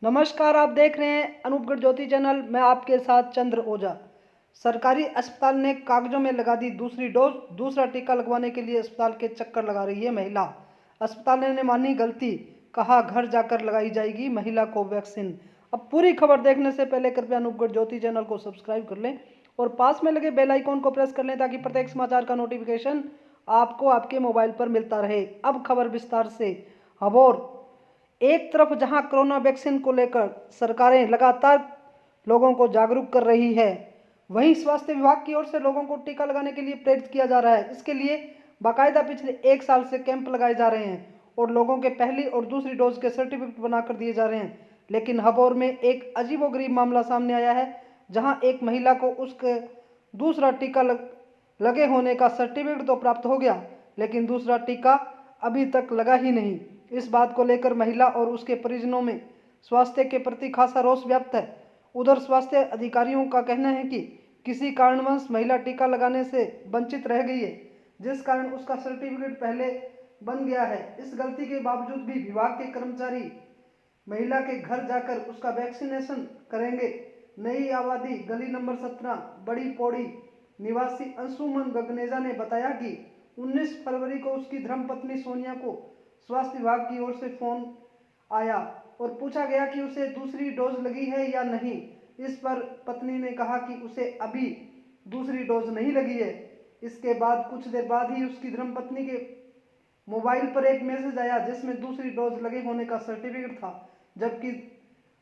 नमस्कार, आप देख रहे हैं अनूपगढ़ ज्योति चैनल। मैं आपके साथ चंद्र ओझा। सरकारी अस्पताल ने कागजों में लगा दी दूसरी डोज। दूसरा टीका लगवाने के लिए अस्पताल के चक्कर लगा रही है महिला। अस्पताल ने मानी गलती, कहा घर जाकर लगाई जाएगी महिला को वैक्सीन। अब पूरी खबर देखने से पहले कृपया अनूपगढ़ ज्योति चैनल को सब्सक्राइब कर लें और पास में लगे बेल आइकॉन को प्रेस कर लें ताकि प्रत्येक समाचार का नोटिफिकेशन आपको आपके मोबाइल पर मिलता रहे। अब खबर विस्तार से। खबर एक तरफ जहां कोरोना वैक्सीन को लेकर सरकारें लगातार लोगों को जागरूक कर रही है, वहीं स्वास्थ्य विभाग की ओर से लोगों को टीका लगाने के लिए प्रेरित किया जा रहा है। इसके लिए बाकायदा पिछले 1 साल से कैंप लगाए जा रहे हैं और लोगों के पहली और दूसरी डोज के सर्टिफिकेट बनाकर दिए जा रहे हैं। लेकिन हबौर में एक अजीबोगरीब मामला सामने आया है, जहां एक महिला को उसके दूसरा टीका लगे होने का सर्टिफिकेट तो प्राप्त हो गया, लेकिन दूसरा टीका अभी तक लगा ही नहीं। इस बात को लेकर महिला और उसके परिजनों में स्वास्थ्य के प्रति खासा रोष व्याप्त है। उधर स्वास्थ्य अधिकारियों का कहना है कि किसी कारणवश महिला टीका लगाने से वंचित रह गई है, जिस कारण उसका सर्टिफिकेट पहले बन गया है। इस गलती के बावजूद भी विभाग के कर्मचारी महिला के घर जाकर उसका वैक्सीनेशन करेंगे। नई आबादी गली नंबर 17 बड़ी पौड़ी निवासी अंशुमन गगनेजा ने बताया कि 19 फरवरी को उसकी धर्मपत्नी सोनिया को स्वास्थ्य विभाग की ओर से फोन आया और पूछा गया कि उसे दूसरी डोज लगी है या नहीं। इस पर पत्नी ने कहा कि उसे अभी दूसरी डोज नहीं लगी है। इसके बाद कुछ देर बाद ही उसकी धर्मपत्नी के मोबाइल पर एक मैसेज आया जिसमें दूसरी डोज लगे होने का सर्टिफिकेट था, जबकि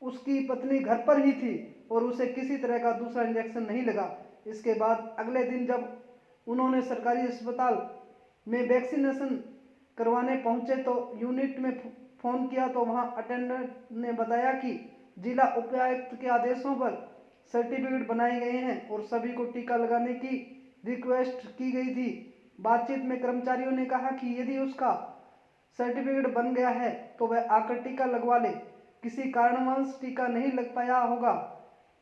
उसकी पत्नी घर पर ही थी और उसे किसी तरह का दूसरा इंजेक्शन नहीं लगा। इसके बाद अगले दिन जब उन्होंने सरकारी अस्पताल में वैक्सीनेशन करवाने पहुंचे तो यूनिट में फोन किया तो वहां अटेंडेंट ने बताया कि जिला उपायुक्त के आदेशों पर सर्टिफिकेट बनाए गए हैं और सभी को टीका लगाने की रिक्वेस्ट की गई थी। बातचीत में कर्मचारियों ने कहा कि यदि उसका सर्टिफिकेट बन गया है तो वह आकर टीका लगवा ले। किसी कारणवश टीका नहीं लग पाया होगा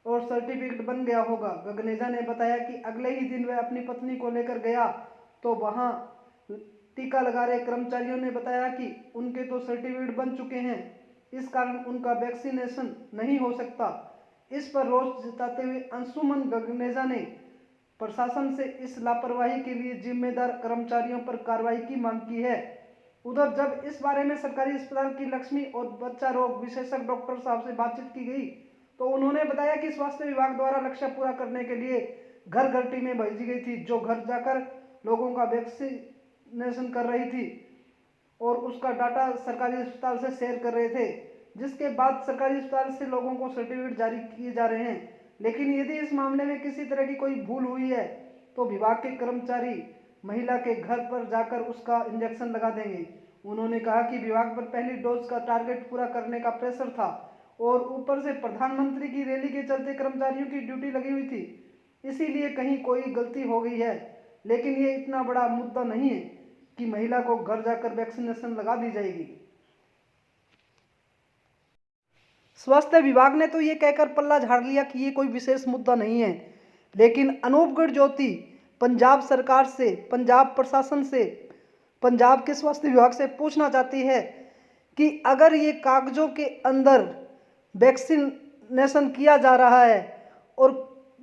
और सर्टिफिकेट बन गया होगा। गगनेजा ने बताया कि अगले ही दिन वह अपनी पत्नी को लेकर गया तो वहां टीका लगा रहे कर्मचारियों ने बताया कि उनके तो सर्टिफिकेट बन चुके हैं, इस कारण उनका वैक्सीनेशन नहीं हो सकता। इस पर रोष जताते हुए अंशुमन गगनेजा ने प्रशासन से इस लापरवाही के लिए जिम्मेदार कर्मचारियों पर कार्रवाई की मांग की है। उधर जब इस बारे में सरकारी अस्पताल की लक्ष्मी और बच्चा रोग विशेषज्ञ डॉक्टर साहब से बातचीत की गई तो उन्होंने बताया कि स्वास्थ्य विभाग द्वारा लक्ष्य पूरा करने के लिए घर घर टीमें भेजी गई थी, जो घर जाकर लोगों का वैक्सीनेशन कर रही थी और उसका डाटा सरकारी अस्पताल से शेयर कर रहे थे, जिसके बाद सरकारी अस्पताल से लोगों को सर्टिफिकेट जारी किए जा रहे हैं। लेकिन यदि इस मामले में किसी तरह की कोई भूल हुई है तो विभाग के कर्मचारी महिला के घर पर जाकर उसका इंजेक्शन लगा देंगे। उन्होंने कहा कि विभाग पर पहली डोज का टारगेट पूरा करने का प्रेशर था और ऊपर से प्रधानमंत्री की रैली के चलते कर्मचारियों की ड्यूटी लगी हुई थी, इसीलिए कहीं कोई गलती हो गई है। लेकिन ये इतना बड़ा मुद्दा नहीं है कि महिला को घर जाकर वैक्सीनेशन लगा दी जाएगी। स्वास्थ्य विभाग ने तो ये कहकर पल्ला झाड़ लिया कि ये कोई विशेष मुद्दा नहीं है, लेकिन अनूपगढ़ ज्योति पंजाब सरकार से, पंजाब प्रशासन से, पंजाब के स्वास्थ्य विभाग से पूछना चाहती है कि अगर ये कागजों के अंदर वैक्सीनेशन किया जा रहा है और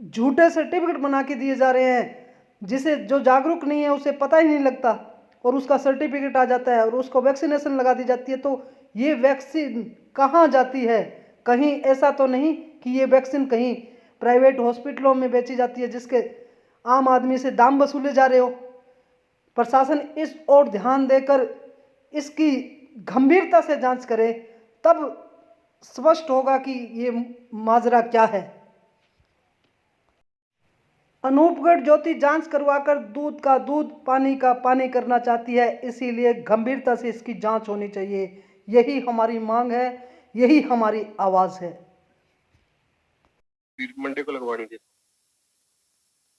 झूठे सर्टिफिकेट बना के दिए जा रहे हैं, जिसे जो जागरूक नहीं है उसे पता ही नहीं लगता और उसका सर्टिफिकेट आ जाता है और उसको वैक्सीनेशन लगा दी जाती है, तो ये वैक्सीन कहाँ जाती है? कहीं ऐसा तो नहीं कि ये वैक्सीन कहीं प्राइवेट हॉस्पिटलों में बेची जाती है जिसके आम आदमी से दाम वसूले जा रहे हो। प्रशासन इस ओर ध्यान देकर इसकी गंभीरता से जांच करे, तब स्पष्ट होगा कि ये माजरा क्या है। अनूपगढ़ ज्योति जांच करवाकर दूध का दूध, पानी का पानी करना चाहती है, इसीलिए गंभीरता से इसकी जांच होनी चाहिए। यही हमारी मांग है, यही हमारी आवाज है। मंडे को लगवानी थी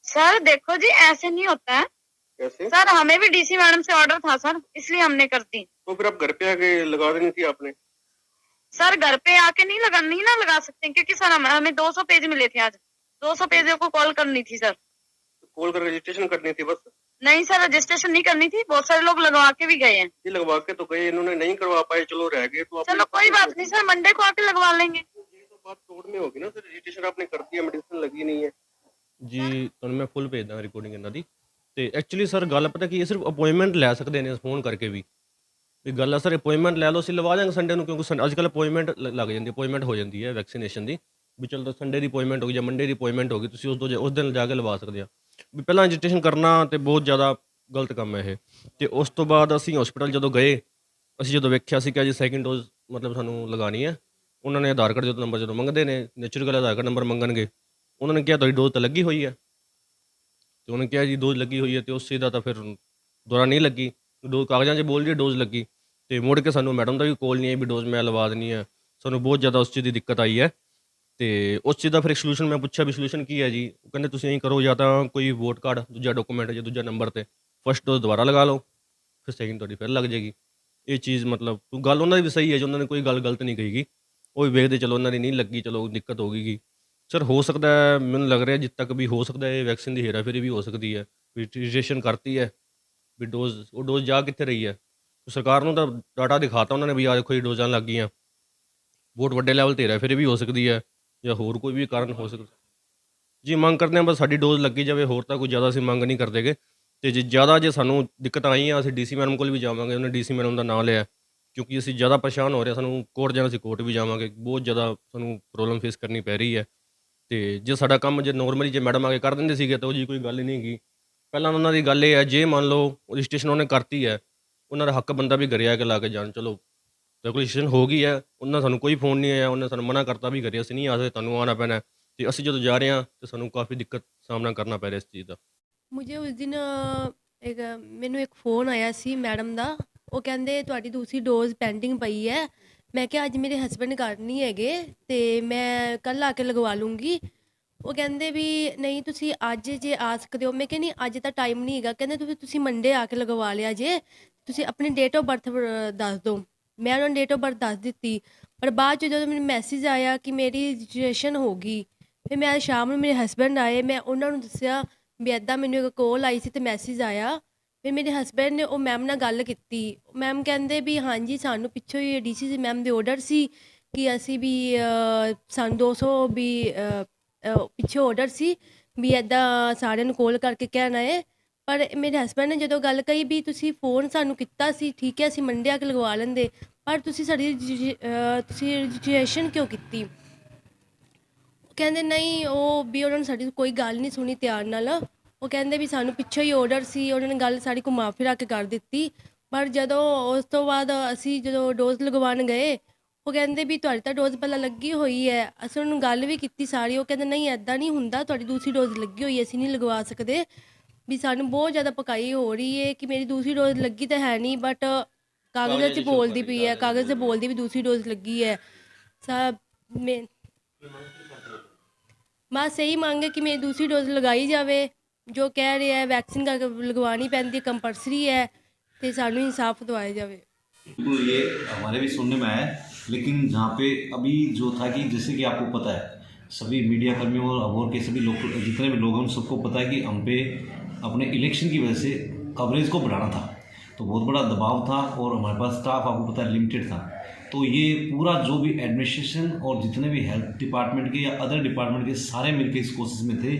सर। देखो जी, ऐसे नहीं होता है। कैसे सर, हमें भी डीसी मैडम से ऑर्डर था सर, इसलिए हमने कर दी। तो फिर आप घर पे आके लगा देनी थी आपने। सर, घर पे आके नहीं लगा सकते क्योंकि सर हमें 200 पेज मिले थे आज। 200 पेजों को कॉल करनी थी सर। कॉल कर रजिस्ट्रेशन करनी थी बस। नहीं सर, रजिस्ट्रेशन नहीं करनी थी, बहुत सारे लोग लगवा के भी गए हैं। ये लगवा के तो गए, इन्होंने नहीं करवा पाए, चलो रह गए तो चलो कोई बात नहीं सर, मंडे को आके लगवा लेंगे। ये तो बात कोर्ट में होगी ना सर, रजिस्ट्रेशन आपने कर दिया, मेडिसिन लगी नहीं है। ਜੀ ਤੁਹਾਨੂੰ ਮੈਂ ਫੁੱਲ ਭੇਜ ਦਾਂ ਰਿਕਾਰਡਿੰਗ ਇਹਨਾਂ ਦੀ। ਤੇ ਐਕਚੁਅਲੀ ਸਰ ਗੱਲ ਪਤਾ ਕੀ ਹੈ, ਸਿਰਫ ਅਪਾਇੰਟਮੈਂਟ ਲੈ ਸਕਦੇ ਨੇ ਫੋਨ ਕਰਕੇ ਵੀ ਗੱਲ ਆ ਸਰ। ਅਪਾਇੰਟਮੈਂਟ ਲੈ ਲਓ, ਅਸੀਂ ਲਵਾ ਦਾਂਗੇ ਸੰਡੇ ਨੂੰ, ਕਿਉਂਕਿ ਅੱਜ ਕੱਲ੍ਹ ਅਪਾਇੰਟਮੈਂਟ ਲੱਗ ਜਾਂਦੀ, ਅਪਾਇੰਟਮੈਂਟ ਹੋ ਜਾਂਦੀ ਹੈ ਵੈਕਸੀਨੇਸ਼ਨ ਦੀ। ਵੀ ਚਲੋ ਸੰਡੇ ਦੀ ਅਪਾਇੰਟਮੈਂਟ ਹੋ ਗਈ ਜਾਂ ਮੰਡੇ ਦੀ ਅਪਾਇੰਟਮੈਂਟ ਹੋ ਗਈ, ਤੁਸੀਂ ਉਸ ਦਿਨ ਜਾ ਕੇ ਲਵਾ ਸਕਦੇ ਆ। ਵੀ ਪਹਿਲਾਂ ਰਜਿਸਟ੍ਰੇਸ਼ਨ ਕਰਨਾ ਤੇ ਬਹੁਤ ਜ਼ਿਆਦਾ ਗਲਤ ਕੰਮ ਹੈ ਇਹ। ਤੇ ਉਸ ਤੋਂ ਬਾਅਦ ਅਸੀਂ ਹਸਪੀਟਲ ਜਦੋਂ ਗਏ, ਅਸੀਂ ਜਦੋਂ ਵੇਖਿਆ ਸੀ ਕਿ ਜੀ ਸੈਕਿੰਡ ਡੋਜ਼ ਮਤਲਬ ਸਾਨੂੰ ਲਗਾਉਣੀ ਹੈ, ਉਹਨਾਂ ਨੇ ਆਧਾਰ ਕਾਰਡ ਜਦੋਂ ਨੰਬਰ ਜਦੋਂ ਮੰਗਦੇ ਨੇ, ਨੈਚੁਰਲ ਆਧਾਰ ਕਾਰਡ ਨੰਬਰ ਮੰਗਣਗੇ, ਉਹਨਾਂ ਨੇ ਕਿਹਾ ਤੁਹਾਡੀ ਡੋਜ਼ ਤਾਂ ਲੱਗੀ ਹੋਈ ਹੈ। ਤੇ ਉਹਨੇ ਕਿਹਾ ਜੀ ਡੋਜ਼ ਲੱਗੀ ਹੋਈ ਹੈ, ਤੇ ਉਸ ਚੀਜ਼ ਦਾ ਤਾਂ ਫਿਰ ਦੁਬਾਰਾ ਨਹੀਂ ਲੱਗੀ, ਡੋਜ਼ ਕਾਗਜ਼ਾਂ 'ਚ ਬੋਲ ਰਹੀ ਡੋਜ਼ ਲੱਗੀ। ਤੇ ਮੁੜ ਕੇ ਸਾਨੂੰ ਮੈਡਮ ਦਾ ਵੀ ਕੋਲ ਨਹੀਂ ਆਈ ਵੀ ਡੋਜ਼ ਮੈਂ ਲਵਾ ਦੇਣੀ ਹੈ। ਸਾਨੂੰ ਬਹੁਤ ਜ਼ਿਆਦਾ ਉਸ ਚੀਜ਼ ਦੀ ਦਿੱਕਤ ਆਈ ਹੈ। ਤੇ ਉਸ ਚੀਜ਼ ਦਾ ਫਿਰ ਇੱਕ ਸੋਲੂਸ਼ਨ ਮੈਂ ਪੁੱਛਿਆ ਵੀ ਸੋਲੂਸ਼ਨ ਕੀ ਹੈ ਜੀ। ਉਹ ਕਹਿੰਦੇ ਤੁਸੀਂ ਐਂ ਕਰੋ, ਜਾਂ ਤਾਂ ਕੋਈ ਵੋਟ ਕਾਰਡ ਦੂਜਾ ਡਾਕੂਮੈਂਟ ਜਾਂ ਦੂਜਾ ਨੰਬਰ 'ਤੇ ਫਸਟ ਡੋਜ਼ ਦੁਬਾਰਾ ਲਗਾ ਲਓ, ਫਿਰ ਸੈਕਿੰਡ ਤੁਹਾਡੀ ਫਿਰ ਲੱਗ ਜਾਏਗੀ। ਇਹ ਚੀਜ਼ ਮਤਲਬ ਗੱਲ ਉਹਨਾਂ ਦੀ ਵੀ ਸਹੀ ਹੈ ਜੀ, ਉਹਨਾਂ ਨੇ ਕੋਈ ਗੱਲ ਗਲਤ ਨਹੀਂ ਕਹੀ ਗੀ। ਉਹ ਵੀ ਵੇਖਦੇ ਚਲੋ ਉਹਨਾਂ ਦੀ ਨਹੀਂ ਲੱਗੀ, ਚਲੋ ਦਿੱਕਤ ਹੋ ਗਈ ਸਰ। ਹੋ ਸਕਦਾ ਹੈ, ਮੈਨੂੰ ਲੱਗ ਰਿਹਾ ਜਿੱਥੇ ਤੱਕ ਵੀ ਹੋ ਸਕਦਾ ਹੈ ਵੈਕਸੀਨ ਦੀ ਹੇਰਾਫੇਰੀ ਵੀ ਹੋ ਸਕਦੀ ਹੈ। ਵੀ ਰਜਿਸਟ੍ਰੇਸ਼ਨ ਕਰਤੀ ਹੈ ਵੀ ਡੋਜ਼, ਉਹ ਡੋਜ਼ ਜਾ ਕਿੱਥੇ ਰਹੀ ਹੈ। ਸਰਕਾਰ ਨੂੰ ਤਾਂ ਡਾਟਾ ਦਿਖਾਤਾ ਉਹਨਾਂ ਨੇ ਵੀ ਆ ਦੇਖੋ ਜੀ ਡੋਜ਼ਾਂ ਲੱਗ ਗਈਆਂ। ਬਹੁਤ ਵੱਡੇ ਲੈਵਲ 'ਤੇ ਹੇਰਾਫੇਰੀ ਵੀ ਹੋ ਸਕਦੀ ਹੈ ਜਾਂ ਹੋਰ ਕੋਈ ਵੀ ਕਾਰਨ ਹੋ ਸਕਦਾ ਜੀ। ਮੰਗ ਕਰਦੇ ਹਾਂ ਬਸ ਸਾਡੀ ਡੋਜ਼ ਲੱਗੀ ਜਾਵੇ, ਹੋਰ ਤਾਂ ਕੋਈ ਜ਼ਿਆਦਾ ਅਸੀਂ ਮੰਗ ਨਹੀਂ ਕਰਦੇਗੇ। ਅਤੇ ਜੇ ਸਾਨੂੰ ਦਿੱਕਤਾਂ ਆਈਆਂ, ਅਸੀਂ ਡੀਸੀ ਮੈਡਮ ਕੋਲ ਵੀ ਜਾਵਾਂਗੇ, ਉਹਨੇ ਡੀਸੀ ਮੈਡਮ ਦਾ ਨਾਂ ਲਿਆ, ਕਿਉਂਕਿ ਅਸੀਂ ਜ਼ਿਆਦਾ ਪਰੇਸ਼ਾਨ ਹੋ ਰਹੇ, ਸਾਨੂੰ ਕੋਰਟ ਜਾਣਾ, ਅਸੀਂ ਕੋਰਟ ਵੀ ਜਾਵਾਂਗੇ। ਬਹੁਤ ਜ਼ਿਆਦਾ ਸਾਨੂੰ ਪ੍ਰੋਬਲਮ ਫੇਸ ਕਰਨੀ ਪੈ ਰਹੀ ਹੈ। ਅਤੇ ਜੇ ਸਾਡਾ ਕੰਮ ਜੇ ਨੋਰਮਲੀ ਜੇ ਮੈਡਮ ਆ ਕੇ ਕਰ ਦਿੰਦੇ ਸੀਗੇ ਤਾਂ ਉਹ ਜੀ ਕੋਈ ਗੱਲ ਹੀ ਨਹੀਂ ਹੈਗੀ। ਪਹਿਲਾਂ ਉਹਨਾਂ ਦੀ ਗੱਲ ਇਹ ਹੈ, ਜੇ ਮੰਨ ਲਓ ਰਜਿਸਟ੍ਰੇਸ਼ਨ ਉਹਨੇ ਕਰਤੀ ਹੈ, ਉਹਨਾਂ ਦਾ ਹੱਕ ਬੰਦਾ ਵੀ ਘਰੇ ਆ ਕੇ ਲਾ ਕੇ ਜਾਣ। ਚਲੋ ਰੈਗੂਲੇਸ਼ਨ ਹੋ ਗਈ ਹੈ, ਉਹਨਾਂ ਸਾਨੂੰ ਕੋਈ ਫੋਨ ਨਹੀਂ ਆਇਆ, ਉਹਨੇ ਸਾਨੂੰ ਮਨਾ ਕਰਤਾ ਵੀ ਘਰੇ ਅਸੀਂ ਨਹੀਂ ਆ ਸਕਦੇ, ਤੁਹਾਨੂੰ ਆਉਣਾ ਪੈਣਾ। ਅਤੇ ਅਸੀਂ ਜਦੋਂ ਜਾ ਰਹੇ ਹਾਂ ਤਾਂ ਸਾਨੂੰ ਕਾਫੀ ਦਿੱਕਤ ਸਾਹਮਣਾ ਕਰਨਾ ਪੈ ਰਿਹਾ ਇਸ ਚੀਜ਼ ਦਾ। ਮੁਝੇ ਉਸ ਦਿਨ ਮੈਨੂੰ ਇੱਕ ਫੋਨ ਆਇਆ ਸੀ ਮੈਡਮ ਦਾ, ਉਹ ਕਹਿੰਦੇ ਤੁਹਾਡੀ ਦੂਸਰੀ ਡੋਜ਼ ਪੈਂਡਿੰਗ ਪਈ ਹੈ। ਮੈਂ ਕਿਹਾ ਅੱਜ ਮੇਰੇ ਹਸਬੈਂਡ ਘਰ ਨਹੀਂ ਹੈਗੇ ਅਤੇ ਮੈਂ ਕੱਲ੍ਹ ਆ ਕੇ ਲਗਵਾ ਲੂੰਗੀ। ਉਹ ਕਹਿੰਦੇ ਵੀ ਨਹੀਂ ਤੁਸੀਂ ਅੱਜ ਜੇ ਆ ਸਕਦੇ ਹੋ। ਮੈਂ ਕਿਹਾ ਨਹੀਂ ਅੱਜ ਤਾਂ ਟਾਈਮ ਨਹੀਂ ਹੈਗਾ। ਕਹਿੰਦੇ ਤੁਸੀਂ ਮੰਡੇ ਆ ਕੇ ਲਗਵਾ ਲਿਆ ਜੇ, ਤੁਸੀਂ ਆਪਣੀ ਡੇਟ ਆਫ ਬਰਥ ਦੱਸ ਦਿਓ। ਮੈਂ ਉਹਨਾਂ ਨੂੰ ਡੇਟ ਆਫ ਬਰਥ ਦੱਸ ਦਿੱਤੀ, ਪਰ ਬਾਅਦ 'ਚ ਜਦੋਂ ਮੈਨੂੰ ਮੈਸੇਜ ਆਇਆ ਕਿ ਮੇਰੀ ਰਜਿਸਟ੍ਰੇਸ਼ਨ ਹੋ ਗਈ, ਫਿਰ ਮੈਂ ਸ਼ਾਮ ਨੂੰ ਮੇਰੇ ਹਸਬੈਂਡ ਆਏ, ਮੈਂ ਉਹਨਾਂ ਨੂੰ ਦੱਸਿਆ ਵੀ ਇੱਦਾਂ ਮੈਨੂੰ ਇੱਕ ਕੋਲ ਆਈ ਸੀ ਅਤੇ ਮੈਸੇਜ ਆਇਆ। ਫਿਰ ਮੇਰੇ ਹਸਬੈਂਡ ਨੇ ਉਹ ਮੈਮ ਨਾਲ ਗੱਲ ਕੀਤੀ। ਮੈਮ ਕਹਿੰਦੇ ਵੀ ਹਾਂਜੀ ਸਾਨੂੰ ਪਿੱਛੋਂ ਹੀ DC ਮੈਮ ਦੇ ਆਰਡਰ ਸੀ ਕਿ ਅਸੀਂ ਵੀ ਸਾਨੂੰ 200 ਵੀ ਪਿੱਛੋਂ ਆਰਡਰ ਸੀ ਵੀ ਇੱਦਾਂ ਸਾਰਿਆਂ ਨੂੰ ਕਾਲ ਕਰਕੇ ਕਹਿਣਾ ਹੈ। ਪਰ ਮੇਰੇ ਹਸਬੈਂਡ ਨੇ ਜਦੋਂ ਗੱਲ ਕਹੀ ਵੀ ਤੁਸੀਂ ਫੋਨ ਸਾਨੂੰ ਕੀਤਾ ਸੀ, ਠੀਕ ਹੈ ਅਸੀਂ ਮੰਡੇ ਆ ਕੇ ਲਗਵਾ ਲੈਂਦੇ, ਪਰ ਤੁਸੀਂ ਸਾਡੀ ਤੁਸੀਂ ਰਜਿਸਟ੍ਰੇਸ਼ਨ ਕਿਉਂ ਕੀਤੀ। ਕਹਿੰਦੇ ਨਹੀਂ, ਉਹ ਵੀ ਉਹਨਾਂ ਨੇ ਸਾਡੀ ਕੋਈ ਗੱਲ ਨਹੀਂ ਸੁਣੀ ਧਿਆਨ ਨਾਲ। ਉਹ ਕਹਿੰਦੇ ਵੀ ਸਾਨੂੰ ਪਿੱਛੋਂ ਹੀ ਆਰਡਰ ਸੀ, ਉਹਨਾਂ ਨੇ ਗੱਲ ਸਾਰੀ ਘੁਮਾ ਫਿਰਾ ਕੇ ਕਰ ਦਿੱਤੀ। ਪਰ ਜਦੋਂ ਉਸ ਤੋਂ ਬਾਅਦ ਅਸੀਂ ਜਦੋਂ ਡੋਜ਼ ਲਗਵਾਉਣ ਗਏ, ਉਹ ਕਹਿੰਦੇ ਵੀ ਤੁਹਾਡੀ ਤਾਂ ਡੋਜ਼ ਪਹਿਲਾਂ ਲੱਗੀ ਹੋਈ ਹੈ। ਅਸੀਂ ਉਹਨਾਂ ਨੂੰ ਗੱਲ ਵੀ ਕੀਤੀ ਸਾਰੀ, ਉਹ ਕਹਿੰਦੇ ਨਹੀਂ ਇੱਦਾਂ ਨਹੀਂ ਹੁੰਦਾ, ਤੁਹਾਡੀ ਦੂਸਰੀ ਡੋਜ਼ ਲੱਗੀ ਹੋਈ ਹੈ, ਅਸੀਂ ਨਹੀਂ ਲਗਵਾ ਸਕਦੇ। ਵੀ ਸਾਨੂੰ ਬਹੁਤ ਜ਼ਿਆਦਾ ਪਕਾਈ ਹੋ ਰਹੀ ਹੈ ਕਿ ਮੇਰੀ ਦੂਸਰੀ ਡੋਜ਼ ਲੱਗੀ ਤਾਂ ਹੈ ਨਹੀਂ, ਬਟ ਕਾਗਜ਼ਾਂ 'ਚ ਬੋਲਦੀ ਪਈ ਹੈ, ਕਾਗਜ਼ 'ਤੇ ਬੋਲਦੀ ਵੀ ਦੂਸਰੀ ਡੋਜ਼ ਲੱਗੀ ਹੈ। ਬਸ ਇਹੀ ਮੰਗ ਹੈ ਕਿ ਮੇਰੀ ਦੂਸਰੀ ਡੋਜ਼ ਲਗਾਈ ਜਾਵੇ। ਜੋ ਕਹਿ ਰਿਹਾ ਵੈਕਸੀਨ ਲਗਵਾਉਣੀ ਪੈਂਦੀ कंपलसरी है, तो सानू इंसाफ दवाया जाए। बिल्कुल, ये हमारे भी सुनने में आया है, लेकिन जहाँ पे अभी जो था कि जैसे कि आपको पता है सभी मीडिया कर्मियों और के सभी लोग जितने भी लोग हैं उन सबको पता है कि हम पे अपने इलेक्शन की वजह से कवरेज को बढ़ाना था, तो बहुत बड़ा दबाव था और हमारे पास स्टाफ आपको पता है लिमिटेड था। तो ये पूरा जो भी एडमिनिस्ट्रेशन और जितने भी हेल्थ डिपार्टमेंट के या अदर डिपार्टमेंट के सारे मिलकर इस कोशिश में थे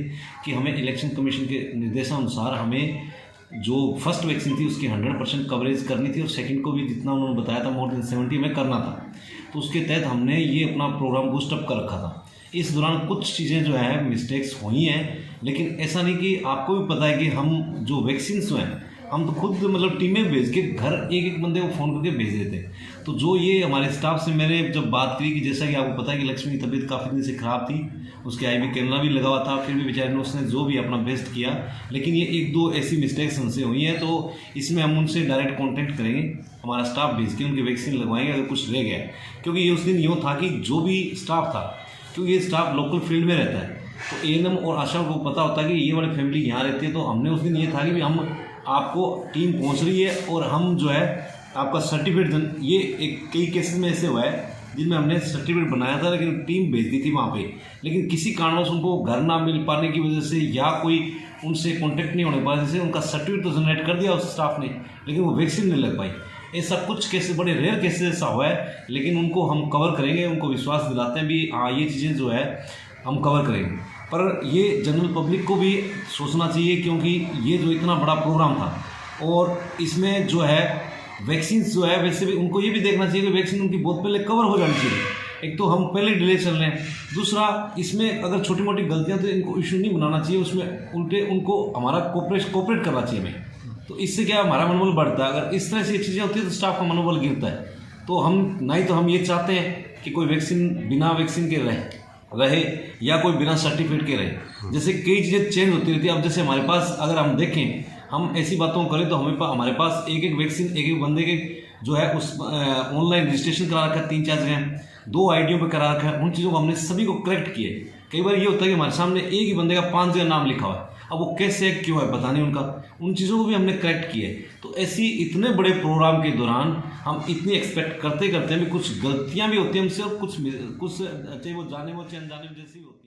कि हमें इलेक्शन कमीशन के निर्देशानुसार हमें जो फर्स्ट वैक्सीन थी उसकी 100% कवरेज करनी थी और सेकंड को भी जितना उन्होंने बताया था मोर देन 70 में करना था। तो उसके तहत हमने ये अपना प्रोग्राम बूस्टअप कर रखा था। इस दौरान कुछ चीज़ें जो हैं मिस्टेक्स हुई हैं, लेकिन ऐसा नहीं कि आपको भी पता है कि हम जो वैक्सीन जो हैं हम तो खुद मतलब टीमें भेज के घर एक एक बंदे को फ़ोन करके भेज देते हैं। तो जो ये हमारे स्टाफ से मैंने जब बात करी कि जैसा कि आपको पता है कि लक्ष्मी की तबीयत काफ़ी दिन से ख़राब थी, उसके IV कैनुला भी लगा हुआ था, फिर भी बेचारे ने उसने जो भी अपना बेस्ट किया, लेकिन ये एक दो ऐसी मिस्टेक्स हमसे हुई हैं। तो इसमें हम उनसे डायरेक्ट कॉन्टैक्ट करेंगे, हमारा स्टाफ भेज के उनकी वैक्सीन लगवाएंगे अगर कुछ रह गया, क्योंकि ये उस दिन यूँ था कि जो भी स्टाफ था, क्योंकि ये स्टाफ लोकल फील्ड में रहता है, तो ANM और आशा को पता होता है कि ये वाली फैमिली यहाँ रहती है। तो हमने उस दिन ये था कि हम आपको टीम पहुंच रही है और हम जो है आपका सर्टिफिकेट, ये एक कई केसेस में ऐसे हुआ है जिनमें हमने सर्टिफिकेट बनाया था लेकिन टीम भेज दी थी वहाँ पे, लेकिन किसी कारणवश उनको घर ना मिल पाने की वजह से या कोई उनसे कांटेक्ट नहीं होने पाया, जैसे उनका सर्टिफिकेट तो जनरेट कर दिया उस स्टाफ ने, लेकिन वो वैक्सीन नहीं लग पाई। ऐसा कुछ केसेस, बड़े रेयर केसेस ऐसा हुआ है, लेकिन उनको हम कवर करेंगे, उनको विश्वास दिलाते हैं भी हाँ ये चीज़ें जो है हम कवर करेंगे। पर ये जनरल पब्लिक को भी सोचना चाहिए, क्योंकि ये जो इतना बड़ा प्रोग्राम था और इसमें जो है वैक्सीन जो है, वैसे भी उनको ये भी देखना चाहिए कि वैक्सीन उनकी बहुत पहले कवर हो जानी चाहिए। एक तो हम पहले डिले चल रहे हैं, दूसरा इसमें अगर छोटी मोटी गलतियां तो इनको इशू नहीं बनाना चाहिए, उसमें उल्टे उनको हमारा कोऑपरेट करना चाहिए हमें। तो इससे क्या हमारा मनोबल बढ़ता है। अगर इस तरह से चीज़ें होती है तो स्टाफ का मनोबल गिरता है। तो हम नहीं तो हम ये चाहते हैं कि कोई वैक्सीन बिना वैक्सीन के रहे या कोई बिना सर्टिफिकेट के रहे। जैसे कई चीज़ें चेंज होती रहती है। अब जैसे हमारे पास अगर हम देखें, हम ऐसी बातों को करें तो हमारे पास एक वैक्सीन एक बंदे के जो है उस ऑनलाइन रजिस्ट्रेशन करा रखा है 3-4 जगह, 2 आईडियों पे करा रखा है। उन चीज़ों को हमने सभी को करेक्ट किए। कई बार ये होता है कि हमारे सामने एक ही बंदे का 5 जगह नाम लिखा हुआ है, अब वो कैसे क्यों है पता नहीं उनका, उन चीज़ों को भी हमने करेक्ट किए। तो ऐसी इतने बड़े प्रोग्राम के दौरान हम इतनी एक्सपेक्ट करते भी कुछ गलतियाँ भी होती हैं हमसे, और कुछ चाहे वो जाने वो चाहे अनजाने में जैसी होती है।